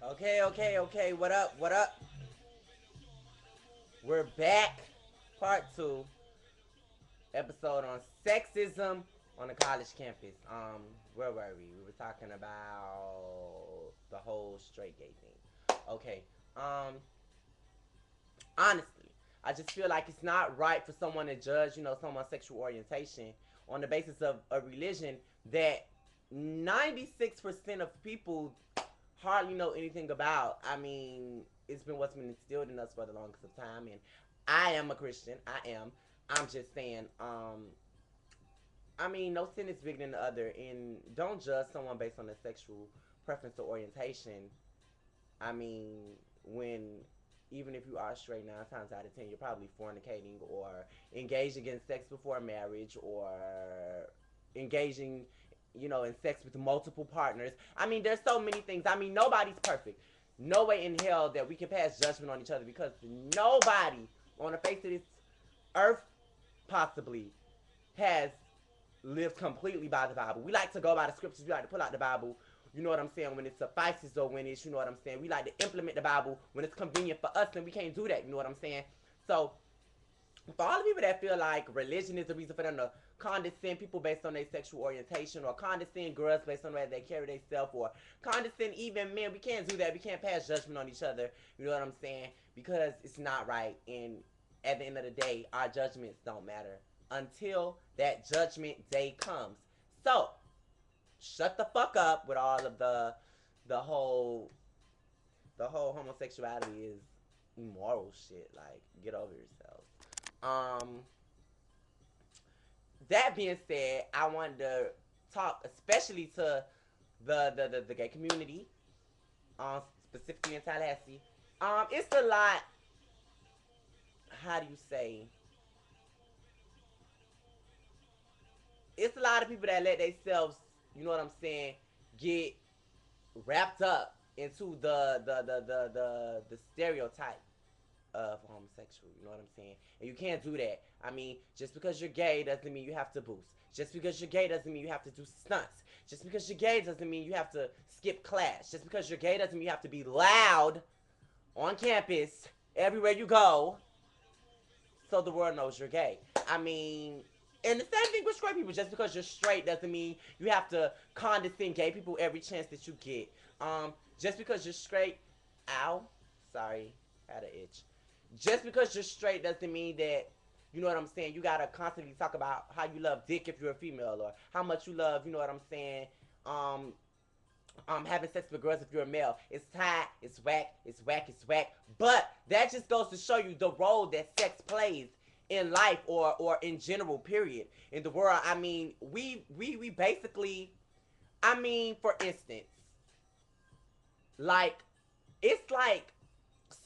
Okay. What up? What up? We're back. Part two episode on sexism on the college campus. Where were we? We were talking about the whole straight gay thing. Okay. Um, honestly, I just feel like it's not right for someone to judge, someone's sexual orientation on the basis of a religion that 96% of people hardly know anything about. I mean, it's been what's been instilled in us for the longest of time, and I am a Christian. I am. I'm just saying. I mean, no sin is bigger than the other, and don't judge someone based on their sexual preference or orientation. I mean, when even if you are straight, 9 times out of 10, you're probably fornicating or engaging in sex before marriage or engaging, in sex with multiple partners. I mean, there's so many things. I mean, nobody's perfect. No way in hell that we can pass judgment on each other because nobody on the face of this earth possibly has lived completely by the Bible. We like to go by the scriptures. We like to pull out the Bible. You know what I'm saying? When it suffices or when it's, you know what I'm saying? We like to implement the Bible when it's convenient for us, and we can't do that. You know what I'm saying? So, for all the people that feel like religion is the reason for them to condescend people based on their sexual orientation, or condescend girls based on the way they carry themselves, or condescend even men, we can't do that. We can't pass judgment on each other. You know what I'm saying? Because it's not right. And at the end of the day, our judgments don't matter until that judgment day comes. So, shut the fuck up with all of the whole the whole homosexuality is immoral shit. Like, get over yourself. Um, that being said, I wanted to talk especially to the gay community, specifically in Tallahassee. It's a lot. How do you say? It's a lot of people that let themselves, you know what I'm saying, get wrapped up into the stereotype of homosexual. You know what I'm saying? And you can't do that. I mean, just because you're gay doesn't mean you have to boost. Just because you're gay doesn't mean you have to do stunts. Just because you're gay doesn't mean you have to skip class. Just because you're gay doesn't mean you have to be loud on campus everywhere you go so the world knows you're gay. I mean, and the same thing with straight people. Just because you're straight doesn't mean you have to condescend gay people every chance that you get. Just because you're straight, ow, sorry, had an itch. Just because you're straight doesn't mean that, you know what I'm saying, you gotta constantly talk about how you love dick if you're a female, or how much you love, you know what I'm saying, um, having sex with girls if you're a male. It's tight, it's whack, it's whack, it's whack. But that just goes to show you the role that sex plays in life, or in general, period, in the world. I mean, we basically, I mean, for instance, like, it's like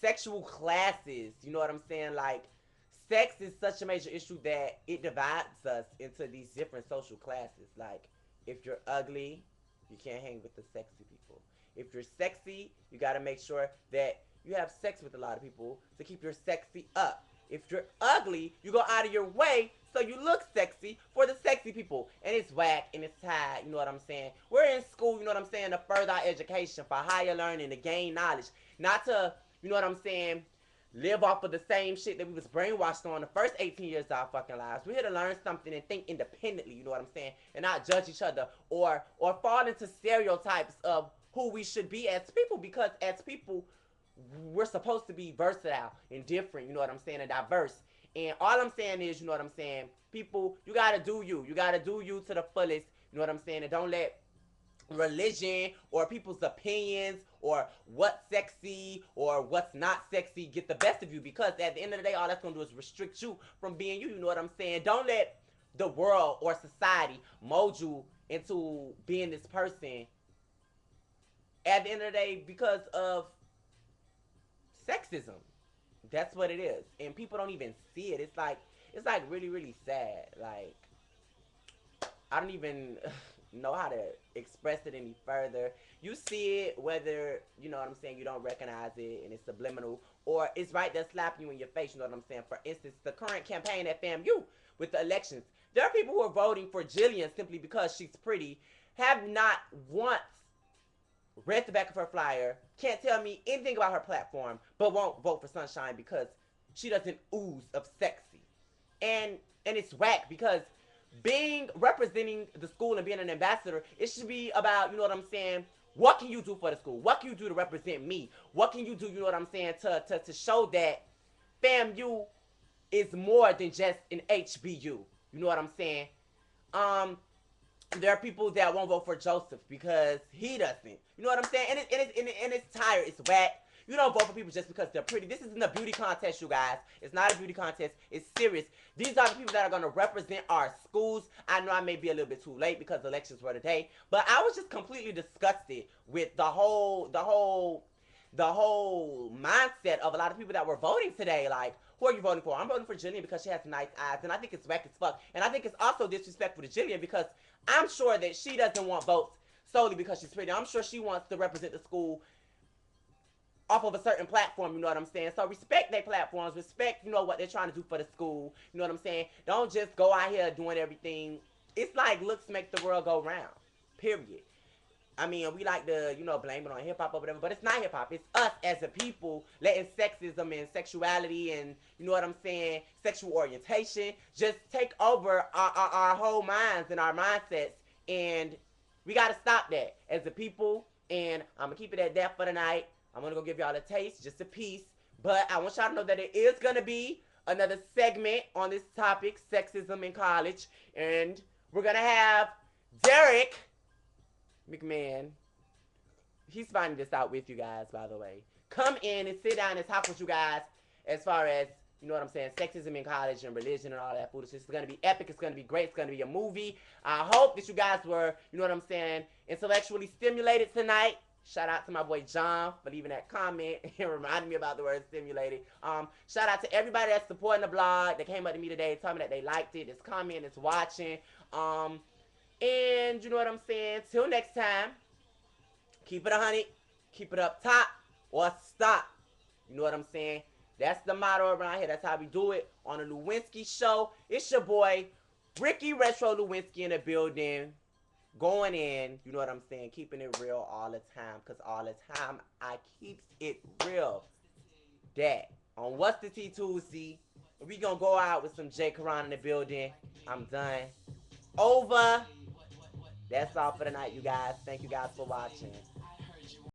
sexual classes, you know what I'm saying? Like, sex is such a major issue that it divides us into these different social classes. Like, if you're ugly, you can't hang with the sexy people. If you're sexy, you gotta make sure that you have sex with a lot of people to keep your sexy up. If you're ugly, you go out of your way so you look sexy for the sexy people. And it's whack and it's high, you know what I'm saying? We're in school, you know what I'm saying, to further our education, for higher learning, to gain knowledge. Not to, you know what I'm saying, live off of the same shit that we was brainwashed on the first 18 years of our fucking lives. We're here to learn something and think independently, you know what I'm saying? And not judge each other, or fall into stereotypes of who we should be as people, because as people, we're supposed to be versatile and different, you know what I'm saying, and diverse. And all I'm saying is, you know what I'm saying, people, you gotta do you. You gotta do you to the fullest, you know what I'm saying, and don't let religion or people's opinions or what's sexy or what's not sexy get the best of you, because at the end of the day, all that's gonna do is restrict you from being you, you know what I'm saying. Don't let the world or society mold you into being this person at the end of the day because of sexism. That's what it is, and people don't even see it. It's like really really sad. Like, I don't even know how to express it any further. You see it whether, you know what I'm saying, you don't recognize it and it's subliminal, or it's right there slapping you in your face, you know what I'm saying. For instance, the current campaign at FAMU with the elections, there are people who are voting for Jillian simply because she's pretty, have not once read the back of her flyer, can't tell me anything about her platform, but won't vote for Sunshine because she doesn't ooze of sexy. And it's whack because representing the school and being an ambassador, it should be about, you know what I'm saying, what can you do for the school? What can you do to represent me? What can you do, you know what I'm saying, to show that FAMU is more than just an HBU. You know what I'm saying? There are people that won't vote for Joseph because he doesn't. You know what I'm saying? And it's tired. It's whack. You don't vote for people just because they're pretty. This isn't a beauty contest, you guys. It's not a beauty contest. It's serious. These are the people that are going to represent our schools. I know I may be a little bit too late because elections were today, but I was just completely disgusted with the whole mindset of a lot of people that were voting today. Like, who are you voting for? I'm voting for Jillian because she has nice eyes, and I think it's whack as fuck. And I think it's also disrespectful to Jillian because I'm sure that she doesn't want votes solely because she's pretty. I'm sure she wants to represent the school off of a certain platform, you know what I'm saying? So respect their platforms, respect, you know, what they're trying to do for the school, you know what I'm saying? Don't just go out here doing everything. It's like looks make the world go round, period. I mean, we like to, you know, blame it on hip-hop or whatever, but it's not hip-hop. It's us as a people letting sexism and sexuality and, you know what I'm saying, sexual orientation just take over our whole minds and our mindsets, and we got to stop that as a people, and I'm going to keep it at that for tonight. I'm going to go give y'all a taste, just a piece. But I want y'all to know that it is going to be another segment on this topic, sexism in college. And we're going to have Derek McMahon. He's finding this out with you guys, by the way. Come in and sit down and talk with you guys as far as, you know what I'm saying, sexism in college and religion and all that foolishness. It's going to be epic. It's going to be great. It's going to be a movie. I hope that you guys were, you know what I'm saying, intellectually stimulated tonight. Shout out to my boy John for leaving that comment and reminding me about the word stimulated. Shout out to everybody that's supporting the blog that came up to me today, told me that they liked it, that's commenting, that's watching. And you know what I'm saying? Till next time, keep it 100, keep it up top, or stop. You know what I'm saying? That's the motto around here. That's how we do it on the Lewiinski Show. It's your boy, Ricky Retro Lewiinski in the building. Going in, you know what I'm saying, keeping it real all the time, because all the time I keeps it real. That, on What's the Tea Tuesday, we gonna go out with some J. Karan in the building. I'm done. Over. That's all for tonight, you guys. Thank you guys for watching.